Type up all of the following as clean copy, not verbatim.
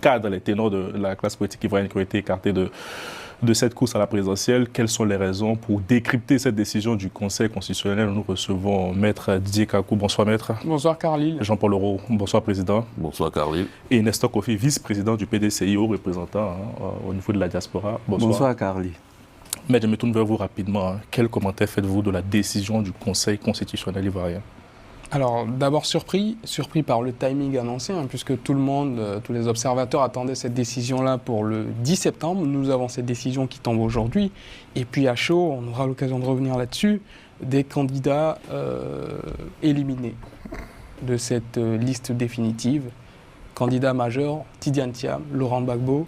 cadre les ténors de la classe politique ivoirienne qui ont été écartés de cette course à la présidentielle. Quelles sont les raisons pour décrypter cette décision du Conseil constitutionnel? Nous recevons Maître Didier Kakou. Bonsoir Maître. Bonsoir Carlyle. Jean-Paul Leroux. Bonsoir Président. Bonsoir Carlyle. Et Nestor Kofi, vice-président du PDCI, haut représentant au niveau de la diaspora. Bonsoir Carlyle. Maître, je me tourne vers vous rapidement. Quel commentaire faites-vous de la décision du Conseil constitutionnel ivoirien? Alors d'abord surpris par le timing annoncé, puisque tout le monde, tous les observateurs attendaient cette décision-là pour le 10 septembre. Nous avons cette décision qui tombe aujourd'hui. Et puis à chaud, on aura l'occasion de revenir là-dessus, des candidats éliminés de cette liste définitive. Candidat majeur, Tidiane Thiam, Laurent Gbagbo,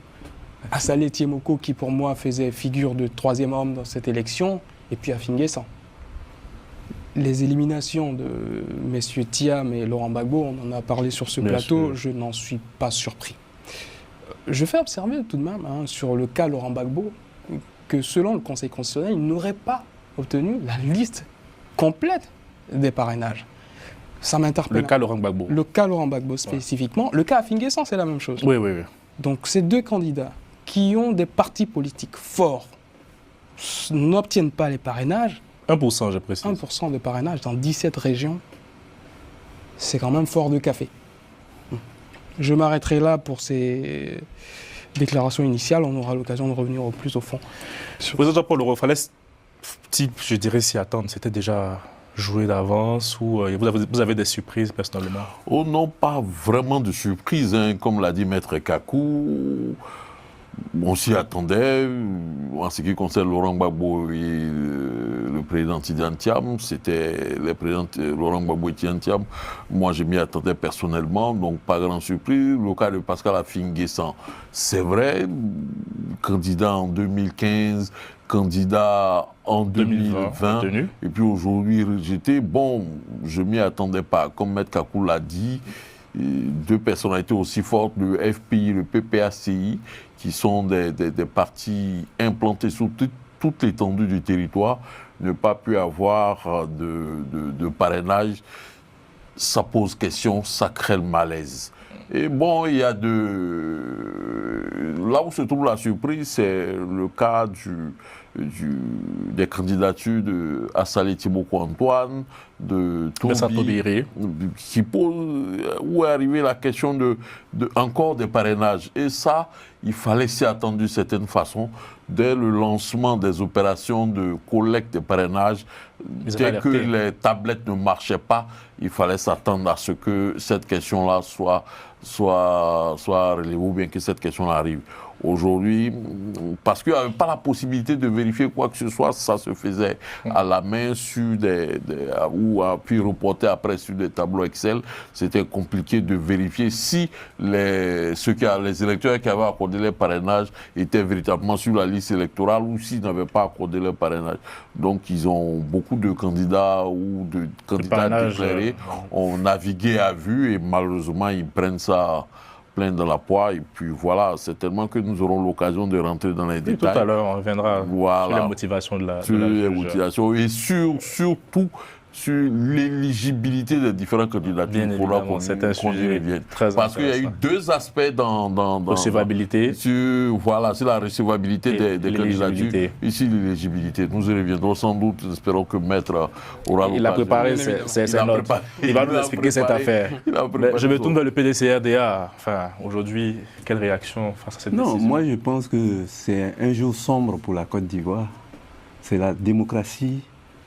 Assalé Tiemoko qui pour moi faisait figure de troisième homme dans cette élection, et puis Afin Guessan. Les éliminations de messieurs Thiam et Laurent Gbagbo, on en a parlé sur ce plateau, je n'en suis pas surpris. Je fais observer tout de même, sur le cas Laurent Gbagbo, que selon le Conseil constitutionnel, il n'aurait pas obtenu la liste complète des parrainages. Ça m'interpelle. Le cas Laurent Gbagbo. Le cas Laurent Gbagbo spécifiquement. Le cas Afin Guessan, c'est la même chose. Oui. Donc ces deux candidats qui ont des partis politiques forts n'obtiennent pas les parrainages. 1%, je précise. 1% de parrainage dans 17 régions, c'est quand même fort de café. Je m'arrêterai là pour ces déclarations initiales. On aura l'occasion de revenir au plus au fond. Président Jean-Paul Leroux, fallait, je dirais, s'y attendre. C'était déjà joué d'avance ou vous avez des surprises personnellement? Oh non, pas vraiment de surprise. Comme l'a dit Maître Kakou, on s'y attendait. En ce qui concerne Laurent Gbagbo et le président Tidiane Thiam, c'était les présidents Laurent Gbagbo et Tidiane Thiam. Moi, je m'y attendais personnellement, donc pas grande surprise. Le cas de Pascal Afin Guessan, c'est vrai, candidat en 2015, candidat en 2020, et puis aujourd'hui rejeté. Bon, je m'y attendais pas. Comme Maître Kakou l'a dit, deux personnalités aussi fortes, le FPI, le PPACI, qui sont des partis implantés sur toute l'étendue du territoire, ne pas pu avoir de parrainage, ça pose question, ça crée le malaise. Et bon, il y a là où se trouve la surprise, c'est le cas des candidatures de Assalé Tiemoko Antoine, de Tobiré, qui pose, où est arrivée la question encore des parrainages. Et ça, il fallait s'y attendre d'une certaine façon. Dès le lancement des opérations de collecte de parrainages, dès que les tablettes ne marchaient pas, il fallait s'attendre à ce que cette question-là soit relevée, ou bien que cette question-là arrive. Aujourd'hui, parce qu'il n'y avait pas la possibilité de vérifier quoi que ce soit, ça se faisait à la main ou puis reporter après sur des tableaux Excel. C'était compliqué de vérifier si les électeurs qui avaient accordé les parrainages étaient véritablement sur la liste électorale ou s'ils n'avaient pas accordé le parrainage. Donc, ils ont beaucoup de candidats ou de candidats déclarés ont navigué à vue et malheureusement, ils prennent ça plein dans la poire, et puis voilà, c'est tellement que nous aurons l'occasion de rentrer dans les détails. Tout à l'heure, on reviendra sur les motivations de la motivations et surtout sur l'éligibilité des différentes candidatures. Bien évidemment, c'est un sujet très intéressant. Parce qu'il y a eu deux aspects dans recevabilité. Sur la recevabilité des candidatures. Ici, l'éligibilité. Nous y reviendrons sans doute. Espérons que Maître aura l'occasion. Il a préparé ses notes. Il va nous expliquer cette affaire. Je me tourne vers le PDCRDA. Enfin, aujourd'hui, quelle réaction face à cette décision? Non, moi je pense que c'est un jour sombre pour la Côte d'Ivoire. C'est la démocratie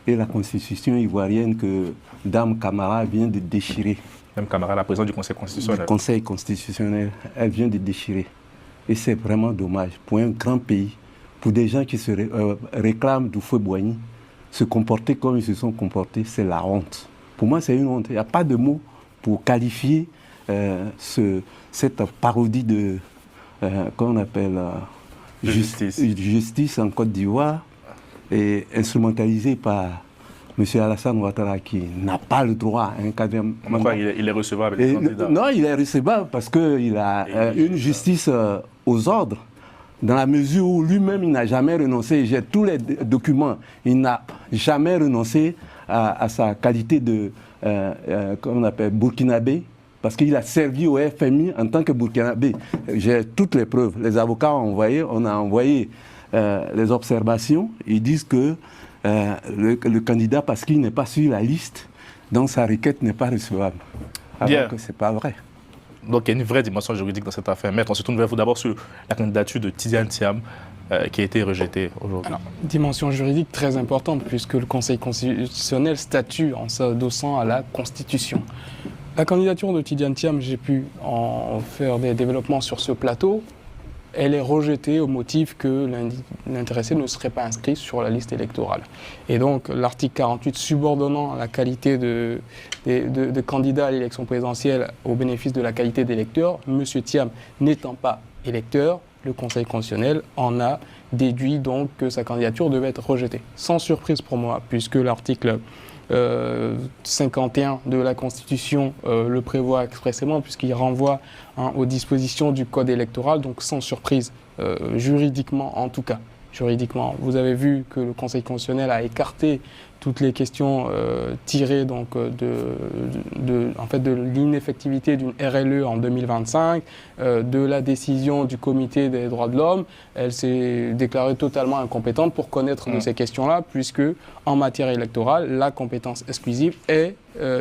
et la constitution ivoirienne que Dame Camara vient de déchirer. Dame Camara, la présidente du Conseil constitutionnel. Du Conseil constitutionnel, elle vient de déchirer. Et c'est vraiment dommage pour un grand pays, pour des gens qui se réclament du feu Boigny, se comporter comme ils se sont comportés, c'est la honte. Pour moi, c'est une honte. Il n'y a pas de mots pour qualifier cette parodie de, qu'on appelle justice en Côte d'Ivoire, et instrumentalisé par M. Alassane Ouattara qui n'a pas le droit à un quatrième mandat. Il est recevable avec les candidats? Non, il est recevable parce qu'il a une justice aux ordres, dans la mesure où lui-même il n'a jamais renoncé, j'ai tous les documents, il n'a jamais renoncé à sa qualité de, comment on appelle, burkinabé, parce qu'il a servi au FMI en tant que Burkinabé. J'ai toutes les preuves. Les avocats on a envoyé les observations. Ils disent que le candidat, parce qu'il n'est pas sur la liste, donc sa requête n'est pas recevable. Alors que ce n'est pas vrai. Donc il y a une vraie dimension juridique dans cette affaire. Maître, on se tourne vers vous d'abord sur la candidature de Tidiane Thiam qui a été rejetée aujourd'hui. Alors, dimension juridique très importante puisque le Conseil constitutionnel statue en s'adossant à la Constitution. La candidature de Tidiane Thiam, j'ai pu en faire des développements sur ce plateau. Elle est rejetée au motif que l'intéressé ne serait pas inscrit sur la liste électorale. Et donc l'article 48 subordonnant la qualité de candidat à l'élection présidentielle au bénéfice de la qualité d'électeur, M. Thiam n'étant pas électeur, le Conseil constitutionnel en a déduit donc que sa candidature devait être rejetée. Sans surprise pour moi, puisque l'article 51 de la Constitution le prévoit expressément puisqu'il renvoie aux dispositions du Code électoral, donc sans surprise, juridiquement en tout cas. Juridiquement, vous avez vu que le Conseil constitutionnel a écarté toutes les questions tirées donc, de l'ineffectivité d'une RLE en 2025, de la décision du Comité des droits de l'homme. Elle s'est déclarée totalement incompétente pour connaître de ces questions-là, puisque en matière électorale, la compétence exclusive est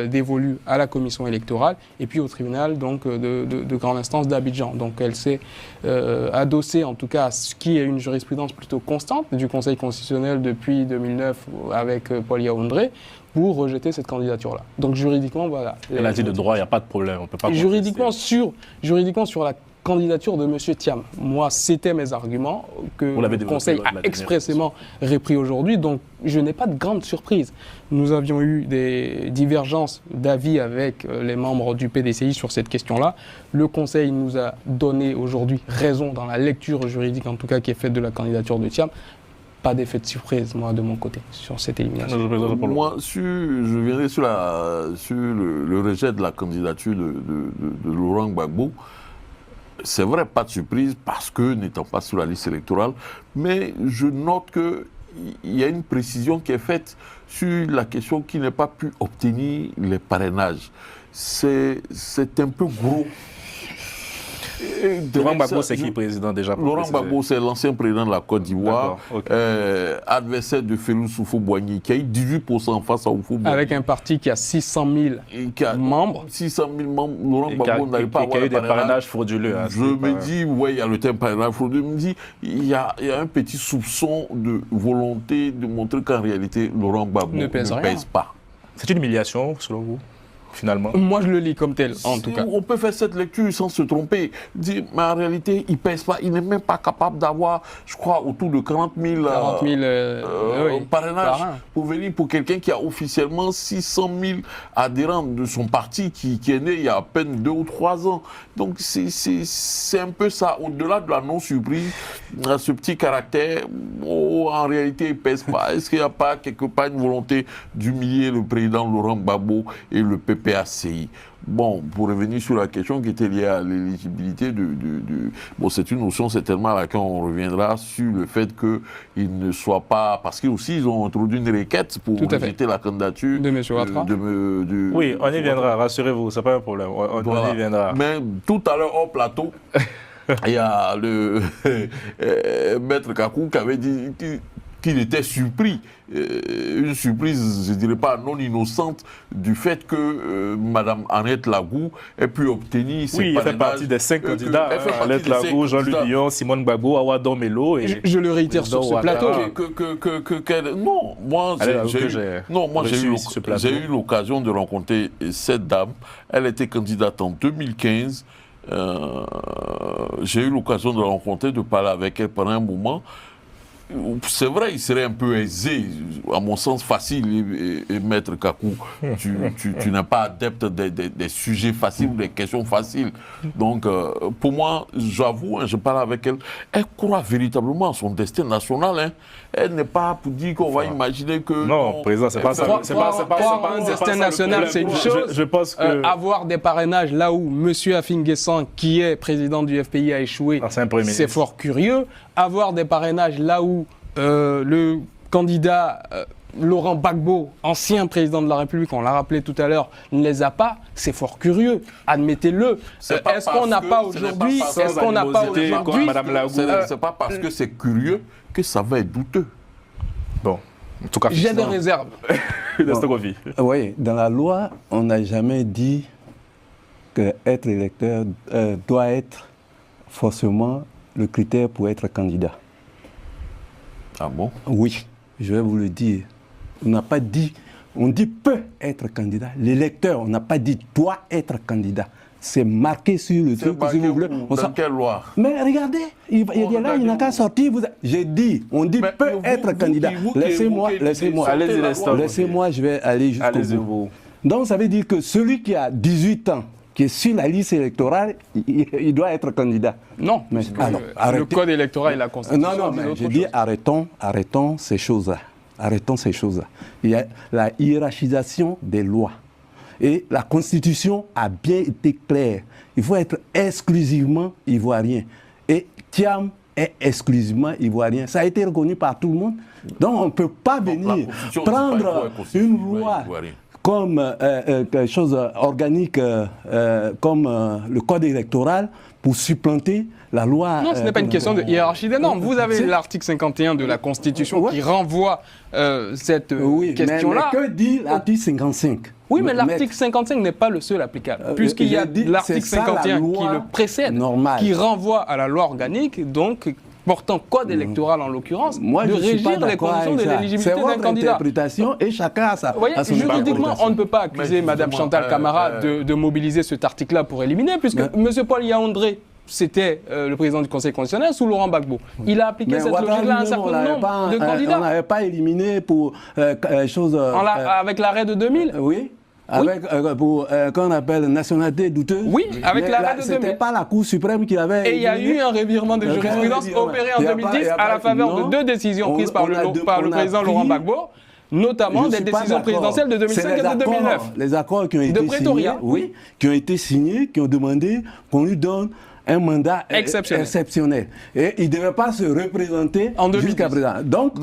dévolue à la commission électorale et puis au tribunal donc, de grande instance d'Abidjan. Donc elle s'est adossée en tout cas à ce qui est une jurisprudence plutôt constante du Conseil constitutionnel depuis 2009 avec Paul Yaoundé pour rejeter cette candidature-là. Donc juridiquement, voilà. Elle a dit de droit, il n'y a pas de problème, on ne peut pas juridiquement sur la candidature de M. Thiam, moi, c'était mes arguments que le Conseil a expressément repris aujourd'hui, donc je n'ai pas de grande surprise. Nous avions eu des divergences d'avis avec les membres du PDCI sur cette question-là. Le Conseil nous a donné aujourd'hui raison dans la lecture juridique, en tout cas, qui est faite de la candidature de Thiam. Pas d'effet de surprise, moi, de mon côté, sur cette élimination. Moi, je viendrai sur le rejet de la candidature de Laurent Gbagbo. C'est vrai, pas de surprise, parce que n'étant pas sur la liste électorale, mais je note qu'il y a une précision qui est faite sur la question qui n'a pas pu obtenir les parrainages. C'est un peu gros. Laurent Gbagbo, c'est qui président déjà? Laurent Gbagbo, c'est l'ancien président de la Côte d'Ivoire, adversaire de Félou Soufou-Boigny, qui a eu 18% face à Oufou-Boigny. Avec un parti qui a 600 000 membres. 600 000 membres, Laurent Gbagbo n'arrive pas à avoir eu des parrainages frauduleux. Je me dis, oui, il y a le terme parrainage frauduleux, je me dis, il y a un petit soupçon de volonté de montrer qu'en réalité, Laurent Gbagbo ne pèse pas. C'est une humiliation, selon vous? Finalement. Moi, je le lis comme tel, en tout cas. On peut faire cette lecture sans se tromper. Dire, mais en réalité, il ne pèse pas. Il n'est même pas capable d'avoir, je crois, autour de 40 000 parrainages pour venir pour quelqu'un qui a officiellement 600 000 adhérents de son parti qui est né il y a à peine 2 ou 3 ans. Donc, c'est un peu ça. Au-delà de la non-surprise, ce petit caractère, en réalité, il ne pèse pas. Est-ce qu'il n'y a pas quelque part une volonté d'humilier le président Laurent Gbagbo et le PPACI? Bon, pour revenir sur la question qui était liée à l'éligibilité bon, c'est une notion certainement à laquelle on reviendra sur le fait qu'il ne soit pas... Parce qu'ils aussi, ils ont introduit une requête pour rejeter la candidature de M. Ouattara. Oui, on y viendra, rassurez-vous, ce n'est pas un problème, on y viendra. Mais tout à l'heure, au plateau, il y a le maître Kakou qui avait dit qu'il était surpris, une surprise, je ne dirais pas non innocente, du fait que Mme Annette Lagou ait pu obtenir ses parrainages. Oui, elle fait partie des 5 candidats, Annette Lagou, Jean-Luc Dion, Simone Gbagbo, Awa Domelo. Je le réitère sur ce plateau. Non, moi j'ai eu l'occasion de rencontrer cette dame. Elle était candidate en 2015. J'ai eu l'occasion de la rencontrer, de parler avec elle pendant un moment. C'est vrai, il serait un peu aisé, à mon sens facile, et Maître Kakou, tu n'es pas adepte des sujets faciles ou des questions faciles. Donc, pour moi, j'avoue, je parle avec elle, elle croit véritablement à son destin national. Hein. Elle n'est pas pour dire qu'on va imaginer que... Non, président, c'est pas ça. Un destin national, c'est une chose. Je pense que... avoir des parrainages là où M. Afin-Guessan, qui est président du FPI, a échoué, c'est fort curieux. Avoir des parrainages là où le candidat Laurent Gbagbo, ancien président de la République, on l'a rappelé tout à l'heure, ne les a pas, c'est fort curieux. Admettez-le. Est-ce qu'on n'a pas aujourd'hui, Madame Lagou, c'est pas parce que c'est curieux que ça va être douteux. Bon, en tout cas, j'ai des réserves. Oui, dans la loi, on n'a jamais dit qu'être électeur doit être forcément le critère pour être candidat. Ah bon? Oui, je vais vous le dire. On n'a pas dit, on dit peut être candidat. L'électeur, on n'a pas dit doit être candidat. C'est marqué sur le truc, si vous voulez. Dans quelle loi? Mais regardez, il est là, il n'a qu'à sortir. J'ai dit, on dit peut être candidat. Laissez-moi. Laissez-moi, je vais aller jusqu'au bout. Donc ça veut dire que celui qui a 18 ans, qui est sur la liste électorale, il doit être candidat. Non, mais, le code électoral et la Constitution. Non, mais je dis arrêtons ces choses-là. Arrêtons ces choses-là. Il y a la hiérarchisation des lois. Et la Constitution a bien été claire. Il faut être exclusivement ivoirien. Et Thiam est exclusivement ivoirien. Ça a été reconnu par tout le monde. Donc on ne peut pas venir prendre une loi comme quelque chose organique, comme le code électoral, pour supplanter la loi. Non, ce n'est pas une question de hiérarchie des normes. Vous avez l'article 51 de la Constitution qui renvoie cette question-là. Mais que dit l'article 55 ? Oui, mais l'article 55 n'est pas le seul applicable, puisqu'il y a l'article 51 qui le précède, qui renvoie à la loi organique, donc portant code électoral en l'occurrence, de régir les conditions de l'éligibilité d'un candidat. C'est votre interprétation et chacun a sa... Vous voyez, juridiquement, on ne peut pas accuser Mme Chantal Camara de mobiliser cet article-là pour éliminer, puisque M. Paul Yaoundé, c'était le président du Conseil constitutionnel sous Laurent Gbagbo. Il a appliqué cette logique-là à un certain nombre de candidats. On n'avait pas éliminé pour chose... Avec l'arrêt de 2000 Oui. Avec, pour, qu'on appelle nationalité douteuse. Oui, avec l'arrêt de 2000. C'était pas la Cour suprême qui l'avait... Et il y a eu un revirement de jurisprudence opéré en 2010 à la faveur de deux décisions prises par le président Laurent Gbagbo, notamment des décisions présidentielles de 2005 et de 2009. Les accords qui ont été signés, qui ont été signés, qui ont demandé qu'on lui donne un mandat exceptionnel. Et il ne devait pas se représenter jusqu'à présent. Donc,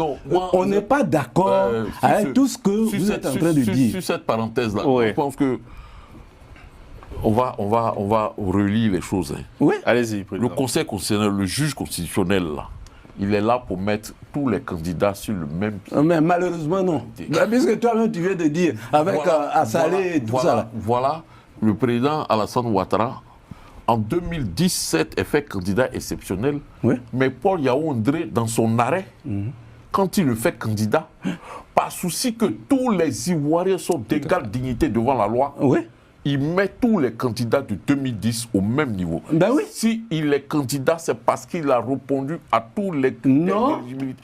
on n'est pas d'accord avec tout ce que vous êtes en train de dire. Sur cette parenthèse-là, je pense que on va relire les choses. Oui. Allez-y. Le Conseil constitutionnel, le juge constitutionnel, là, il est là pour mettre tous les candidats sur le même pied. Mais malheureusement, non. Puisque toi-même, tu viens de dire, avec Assalé et tout ça. Voilà, le président Alassane Ouattara, en 2017, est fait candidat exceptionnel. Oui. Mais Paul Yaoundé, dans son arrêt, quand il le fait candidat, par souci que tous les Ivoiriens sont d'égale dignité devant la loi, il met tous les candidats de 2010 au même niveau. Ben oui. S'il est candidat, c'est parce qu'il a répondu à tous les Non,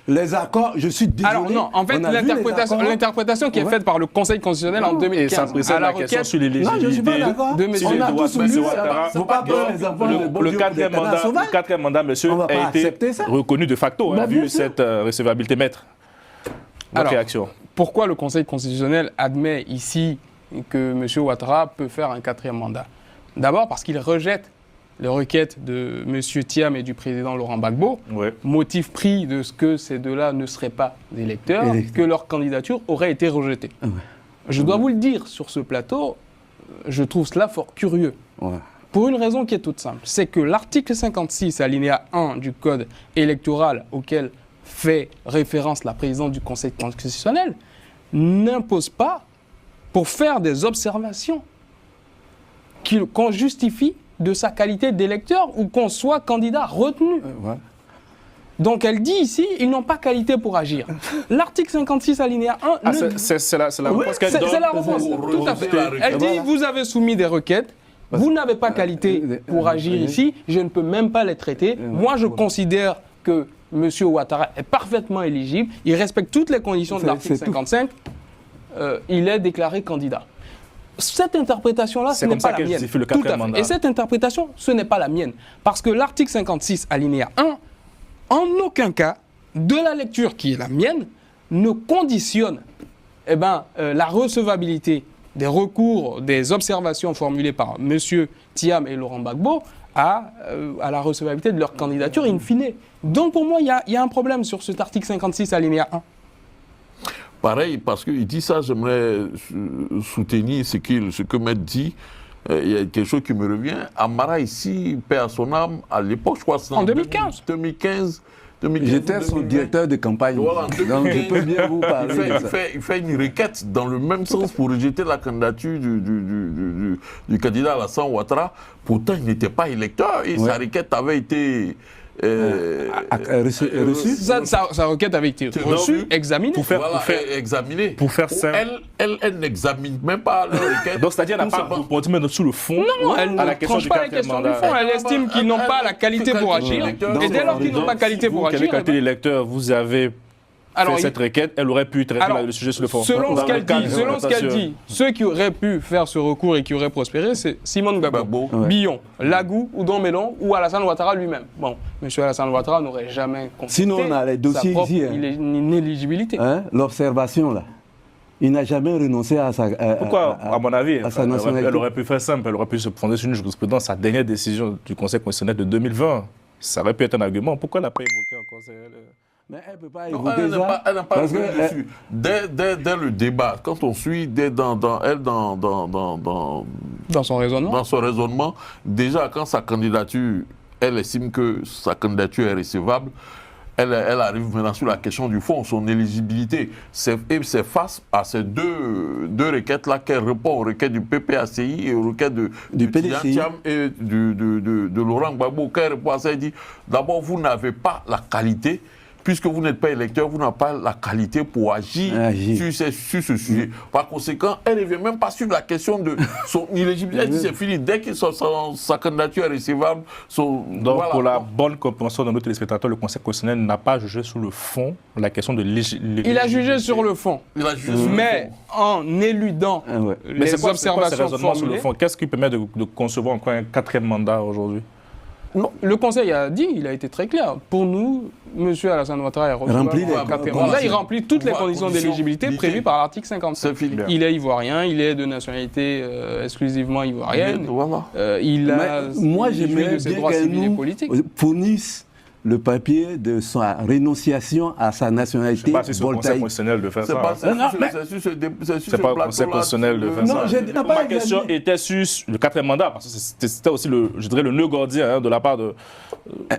les accords, je suis désolé. Alors non, en fait, l'interprétation qui est faite par le Conseil constitutionnel en 2015 à la question sur l'éligibilité. Non, je ne suis pas d'accord. On a tous voulu le quatrième mandat, monsieur, a été reconnu de facto, vu cette recevabilité maître. Votre réaction? Pourquoi le Conseil constitutionnel admet ici que M. Ouattara peut faire un quatrième mandat? D'abord parce qu'il rejette les requêtes de M. Thiam et du président Laurent Gbagbo, motif pris de ce que ces deux-là ne seraient pas électeurs, que leur candidature aurait été rejetée. Je dois vous le dire sur ce plateau, je trouve cela fort curieux. Pour une raison qui est toute simple, c'est que l'article 56, alinéa 1 du Code électoral auquel fait référence la présidente du Conseil constitutionnel, n'impose pas, pour faire des observations, qu'on justifie de sa qualité d'électeur ou qu'on soit candidat retenu. Donc elle dit ici, ils n'ont pas qualité pour agir. L'article 56 alinéa 1... c'est la réponse qu'elle donne. C'est la réponse, tout à fait. Elle dit, vous avez soumis des requêtes, vous n'avez pas qualité pour agir ici, je ne peux même pas les traiter. Moi, je considère que M. Ouattara est parfaitement éligible, il respecte toutes les conditions de l'article 55, il est déclaré candidat. Cette interprétation-là, ce n'est pas la mienne. Tout à fait. Et cette interprétation, ce n'est pas la mienne. Parce que l'article 56, alinéa 1, en aucun cas, de la lecture qui est la mienne, ne conditionne la recevabilité des recours, des observations formulées par M. Thiam et Laurent Gbagbo à la recevabilité de leur candidature in fine. Donc pour moi, il y a un problème sur cet article 56, alinéa 1. pareil, parce qu'il dit ça, j'aimerais soutenir ce que Maître dit. Il y a quelque chose qui me revient. Amara, ici, paix à son âme, à l'époque, je crois que c'est en 2015. 2015. J'étais son directeur de campagne. Voilà, donc je peux bien vous parler de ça. Il fait une requête dans le même sens pour rejeter la candidature du candidat Alassane Ouattara. Pourtant, il n'était pas électeur et sa requête avait été reçue. Sa requête avait été reçue, examinée. Pour faire simple. Elle n'examine même pas la requête. Donc, c'est-à-dire qu'elle n'a pas pour mettre sur le fond. Non, elle ne tranche pas la question du fond. Elle estime qu'ils n'ont pas la qualité pour agir. Et dès lors qu'ils n'ont pas la qualité pour agir. Quelle qualité d'électeur vous avez fait cette requête, elle aurait pu traiter le sujet sur le fond. Selon ce qu'elle dit, ceux qui auraient pu faire ce recours et qui auraient prospéré, c'est Simone Gbagbo, Billon, Lagou, Oudon Melon ou Alassane Ouattara lui-même. Bon, M. Alassane Ouattara n'aurait jamais contesté sinon, on a les dossiers sa propre ici, inéligibilité. L'observation, là. Il n'a jamais renoncé à sa Pourquoi, à mon avis, à sa nationalité. Elle aurait pu faire simple, elle aurait pu se fonder sur une jurisprudence, sa dernière décision du Conseil constitutionnel de 2020. Ça aurait pu être un argument. Pourquoi elle n'a pas évoqué encore Mais elle ne peut pas évoquer ça. Elle n'a pas évoqué dessus. Dès le débat, quand on suit dans son raisonnement, déjà quand sa candidature, elle estime que sa candidature est recevable, elle arrive maintenant sur la question du fond, son éligibilité. C'est face à ces deux requêtes-là qu'elle répond aux requêtes du PPACI et aux requêtes du PDCI et de Laurent Gbagbo. Qu'elle répond à ça, elle dit, d'abord, vous n'avez pas la qualité, puisque vous n'êtes pas électeur, vous n'avez pas la qualité pour agir sur ce sujet. Par conséquent, elle ne vient même pas sur la question de son éligibilité. Elle dit c'est fini. Dès que sa candidature est recevable... Donc, pour la bonne compréhension de nos téléspectateurs, le Conseil constitutionnel n'a pas jugé sur le fond la question de l'éligibilité. Il a jugé sur le fond. Mais en éludant les observations formulées... sur le fond, qu'est-ce qui permet de concevoir encore un 4e mandat aujourd'hui? Non, le Conseil a dit, il a été très clair. Pour nous, M. Alassane Ouattara est il remplit toutes les conditions d'éligibilité prévues par l'article 57. Il est ivoirien, il est de nationalité exclusivement ivoirienne. Il a moi, j'aimerais bien qu'elle nous fournisse le papier de sa rénonciation à sa nationalité. C'est pas sur le Conseil constitutionnel de faire ça. C'est pas le Conseil constitutionnel de faire ça. Ma question était sur le 4e mandat, parce que c'était aussi, je dirais, le nœud gordien de la part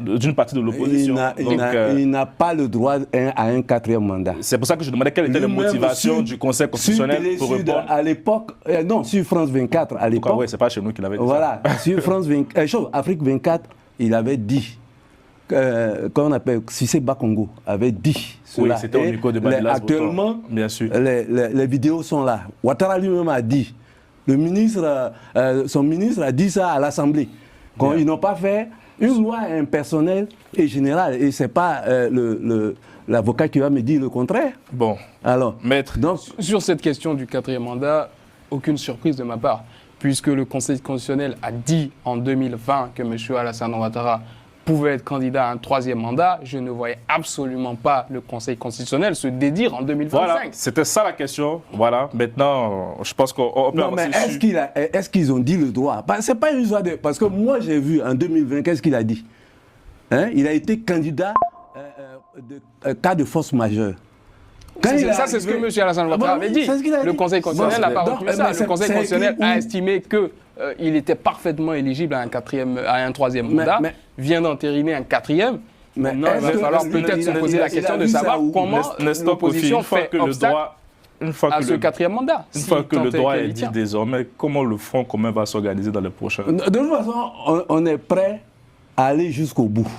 d'une partie de l'opposition. Il n'a pas le droit à un 4e mandat. C'est pour ça que je demandais quelle était la motivation du Conseil constitutionnel pour répondre. À l'époque, non, sur France 24, à l'époque. Oui, c'est pas chez nous qu'il avait dit ça. Voilà, sur France 24, Afrique 24, il avait dit. Qu'on appelle Cissé Bakongo avait dit cela. Oui, c'était au micro de Badilas. Actuellement, bien sûr. Les vidéos sont là. Ouattara lui-même a dit. Son ministre a dit ça à l'Assemblée. Ils n'ont pas fait une loi impersonnelle et générale. Et ce n'est pas l'avocat qui va me dire le contraire. Bon. Alors, maître. Donc, sur cette question du 4e mandat, aucune surprise de ma part, puisque le Conseil constitutionnel a dit en 2020 que M. Alassane Ouattara pouvait être candidat à un 3e mandat, je ne voyais absolument pas le Conseil constitutionnel se dédire en 2025. Voilà, c'était ça la question. Voilà, maintenant, je pense qu'on peut avancer dessus. Est-ce qu'ils ont dit le droit? C'est pas une histoire de... Parce que moi, j'ai vu en 2020, qu'est-ce qu'il a dit? Il a été candidat de cas de force majeure. C'est ce que M. Alassane Ouattara avait dit. Le Conseil constitutionnel n'a pas retenu ça. Le Conseil constitutionnel a estimé qu'il était parfaitement éligible à un 3e mandat, vient d'entériner un 4e. Maintenant, il va falloir peut-être se poser la question de savoir comment l'opposition fait obstacle à ce 4e mandat. Une fois que le droit est dit désormais, comment le Front commun va s'organiser dans les prochains... De toute façon, on est prêt à aller jusqu'au bout.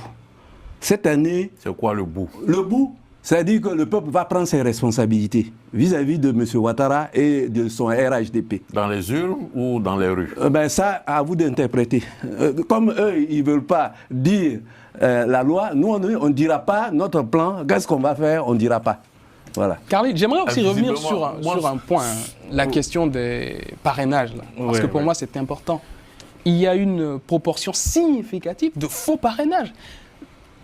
Cette année... C'est quoi le bout? Le bout, c'est-à-dire que le peuple va prendre ses responsabilités vis-à-vis de M. Ouattara et de son RHDP. Dans les urnes ou dans les rues? Ça, à vous d'interpréter. Comme eux, ils ne veulent pas dire la loi, nous, on ne dira pas notre plan, qu'est-ce qu'on va faire, on ne dira pas. Voilà. Carly, j'aimerais aussi revenir sur un point, la question des parrainages. Là, parce que pour moi, c'est important. Il y a une proportion significative de faux parrainages.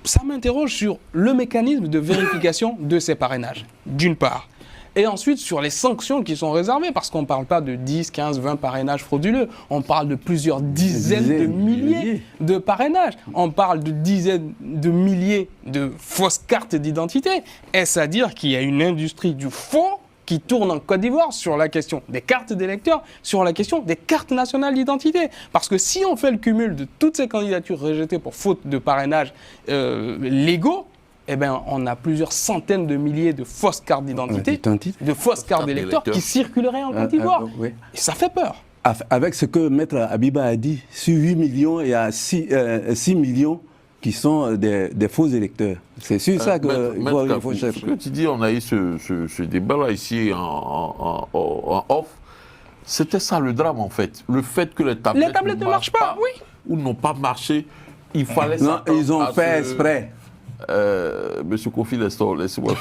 Ça m'interroge sur le mécanisme de vérification de ces parrainages, d'une part. Et ensuite, sur les sanctions qui sont réservées, parce qu'on ne parle pas de 10, 15, 20 parrainages frauduleux. On parle de plusieurs dizaines de milliers de parrainages. On parle de dizaines de milliers de fausses cartes d'identité. Est-ce à dire qu'il y a une industrie du faux qui tourne en Côte d'Ivoire sur la question des cartes d'électeurs, sur la question des cartes nationales d'identité. Parce que si on fait le cumul de toutes ces candidatures rejetées pour faute de parrainage légaux, eh ben, on a plusieurs centaines de milliers de fausses cartes d'identité, de fausses cartes d'électeurs qui circuleraient en Côte d'Ivoire. Oui. Et ça fait peur. Avec ce que Maître Abiba a dit, sur 8 millions, il y a 6 millions qui sont des faux électeurs. C'est sur ça qu'il faut chercher. Ce que tu dis, on a eu ce débat-là ici en off. C'était ça le drame en fait. Le fait que les tablettes ne marchent pas, oui. Ou n'ont pas marché, il fallait non, ils ont fait exprès. Monsieur Kofi Lestor, laissez-moi.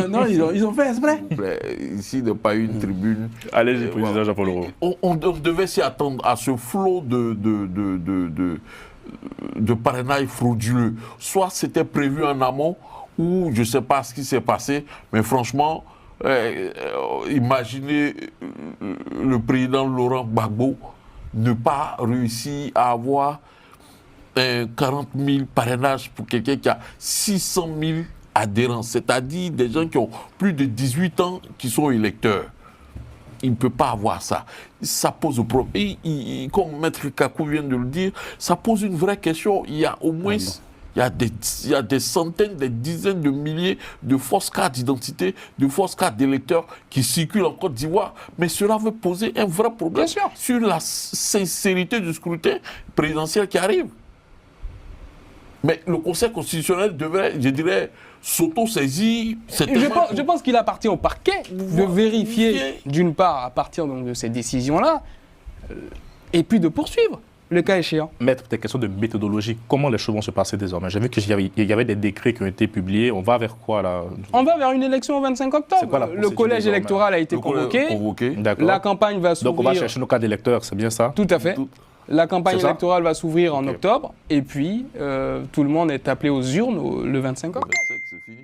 Non, ils ont fait exprès. S'il vous plaît, ici, il n'y a pas eu une tribune. Allez-y, président Jean-Paul Leroux. On devait s'y attendre à ce flot de parrainage frauduleux. Soit c'était prévu en amont, ou je ne sais pas ce qui s'est passé, mais franchement, imaginez le président Laurent Gbagbo ne pas réussir à avoir 40 000 parrainages pour quelqu'un qui a 600 000 adhérents, c'est-à-dire des gens qui ont plus de 18 ans qui sont électeurs. Il ne peut pas avoir ça. Ça pose un problème. Et comme Maître Kakou vient de le dire, ça pose une vraie question. Il y a au moins il y a des centaines, des dizaines de milliers de fausses cartes d'identité, de fausses cartes d'électeurs qui circulent en Côte d'Ivoire. Mais cela veut poser un vrai problème sur la sincérité du scrutin présidentiel qui arrive. Mais le Conseil constitutionnel devrait, je dirais, s'auto-saisir. Je pense qu'il appartient au parquet de vérifier, d'une part, à partir donc, de ces décisions-là, et puis de poursuivre, le cas échéant. Maître, des questions de méthodologie. Comment les choses vont se passer désormais? J'ai vu qu'il y avait des décrets qui ont été publiés. On va vers quoi là? On va vers une élection au 25 octobre. Le collège électoral a été convoqué. La campagne va s'ouvrir. Donc on va chercher nos cas d'électeurs, c'est bien ça? Tout à fait. La campagne électorale va s'ouvrir en octobre, et puis tout le monde est appelé aux urnes le 25 octobre. C'est fini.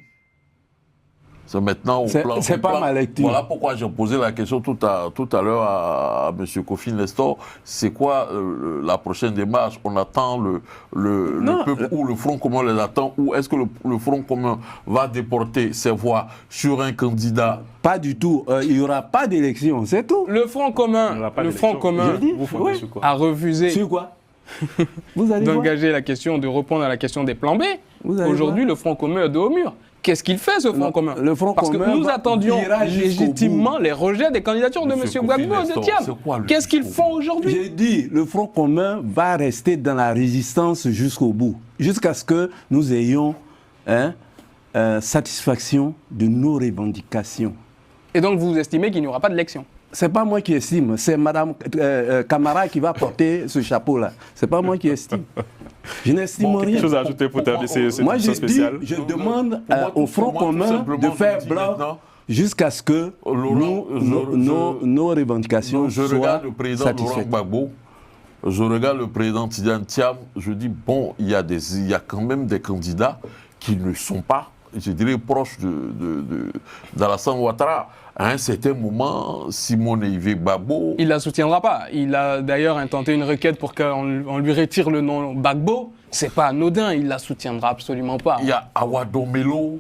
C'est maintenant c'est pas ma lecture. Voilà pourquoi j'ai posé la question tout à l'heure à M. Kofi Lestor. C'est quoi la prochaine démarche? On attend le peuple ou le Front commun les attend? Ou est-ce que le Front commun va déporter ses voix sur un candidat? Pas du tout. Il n'y aura pas d'élection, c'est tout. Le Front commun a refusé d'engager la question, de répondre à la question des plans B. Aujourd'hui, le Front commun est de haut mur. Qu'est-ce qu'il fait, ce Front commun? Parce que nous attendions légitimement les rejets des candidatures de M. Gbagbo et de Thiam. Qu'est-ce qu'ils font aujourd'hui? J'ai dit, le Front commun va rester dans la résistance jusqu'au bout, jusqu'à ce que nous ayons satisfaction de nos revendications. Et donc vous estimez qu'il n'y aura pas d'élection? C'est pas moi qui estime, c'est Mme Camara qui va porter ce chapeau-là. C'est pas moi qui estime. Je n'estime rien. Quelque chose à ajouter pour terminer cette moi, spéciale? Je demande au Front commun de faire bloc jusqu'à ce que nos revendications soient satisfaites. Je regarde le président Laurent Gbagbo, je regarde le président Tidiane Thiam, je dis, bon, il y a quand même des candidats qui ne sont pas, je dirais, proches d'Alassane Ouattara. À un certain moment, Simone Yves Gbagbo... Il ne la soutiendra pas. Il a d'ailleurs intenté une requête pour qu'on lui retire le nom Gbagbo. Ce n'est pas anodin, il ne la soutiendra absolument pas. Il y a Awadou Melo,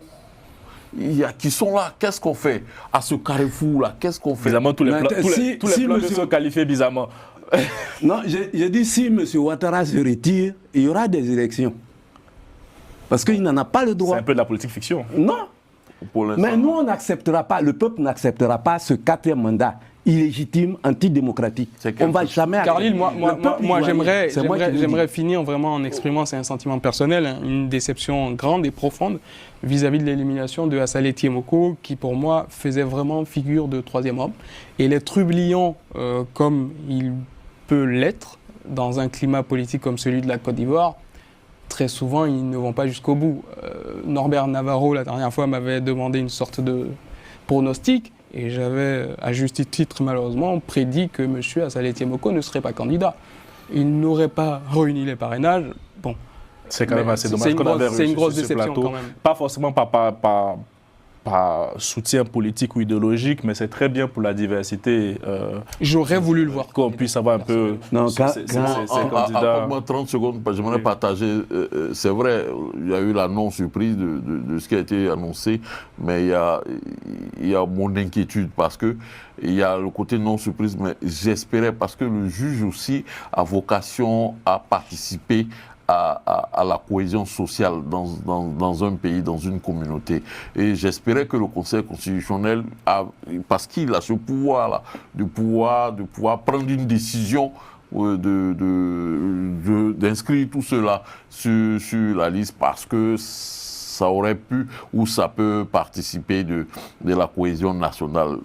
qui sont là. Qu'est-ce qu'on fait à ce carrefour-là? Qu'est-ce qu'on fait? Bizarrement, tous les plans sont qualifiés bizarrement. Non, j'ai dit, si M. Ouattara se retire, il y aura des élections. Parce qu'il n'en a pas le droit. C'est un peu de la politique fiction. Non. Mais nous, on n'acceptera pas, le peuple n'acceptera pas ce 4e mandat illégitime, antidémocratique. On ne va jamais accepter. Carlyle, moi j'aimerais finir vraiment en exprimant, c'est un sentiment personnel, une déception grande et profonde vis-à-vis de l'élimination de Assalé Thiemoko, qui pour moi faisait vraiment figure de 3e homme. Et les trublions, comme il peut l'être, dans un climat politique comme celui de la Côte d'Ivoire, très souvent, ils ne vont pas jusqu'au bout. Norbert Navarro, la dernière fois, m'avait demandé une sorte de pronostic et j'avais, à juste titre, malheureusement, prédit que M. Assalé Thiemoko ne serait pas candidat. Il n'aurait pas réuni les parrainages. Bon. C'est quand même assez dommage. C'est une grosse déception quand même. Pas forcément par pas soutien politique ou idéologique, mais c'est très bien pour la diversité. J'aurais voulu le voir. Qu'on puisse avoir un peu ces candidats. Moi, 30 secondes, j'aimerais partager. C'est vrai, il y a eu la non-surprise de ce qui a été annoncé, mais il y a mon inquiétude parce que il y a le côté non-surprise, mais j'espérais, parce que le juge aussi a vocation à participer à la cohésion sociale dans un pays, dans une communauté. Et j'espérais que le Conseil constitutionnel, parce qu'il a ce pouvoir-là, de pouvoir prendre une décision d'inscrire tout cela sur la liste, parce que ça aurait pu ou ça peut participer de la cohésion nationale.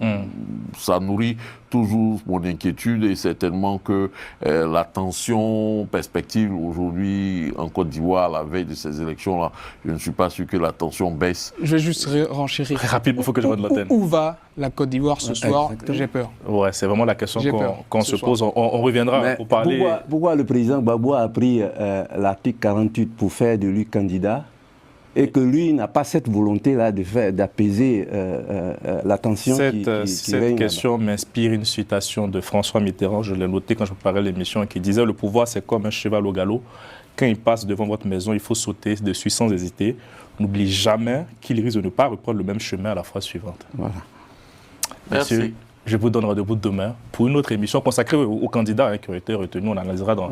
Ça nourrit toujours mon inquiétude et certainement que la tension perspective aujourd'hui en Côte d'Ivoire, à la veille de ces élections-là, je ne suis pas sûr que la tension baisse. Je vais juste renchérir. Très rapide, il faut que je rende l'antenne. Où va la Côte d'Ivoire ce soir? J'ai peur. Ouais, c'est vraiment la question qu'on se pose. On reviendra pour parler. Pourquoi le président Gbagbo a pris l'article 48 pour faire de lui candidat et que lui n'a pas cette volonté-là d'apaiser la tension Cette question m'inspire une citation de François Mitterrand, je l'ai noté quand je préparais l'émission, qui disait « Le pouvoir, c'est comme un cheval au galop. Quand il passe devant votre maison, il faut sauter dessus sans hésiter. N'oubliez jamais qu'il risque de ne pas reprendre le même chemin à la fois suivante. » Voilà. Merci. Je vous donne rendez-vous demain pour une autre émission consacrée aux candidats qui ont été retenus. On analysera dans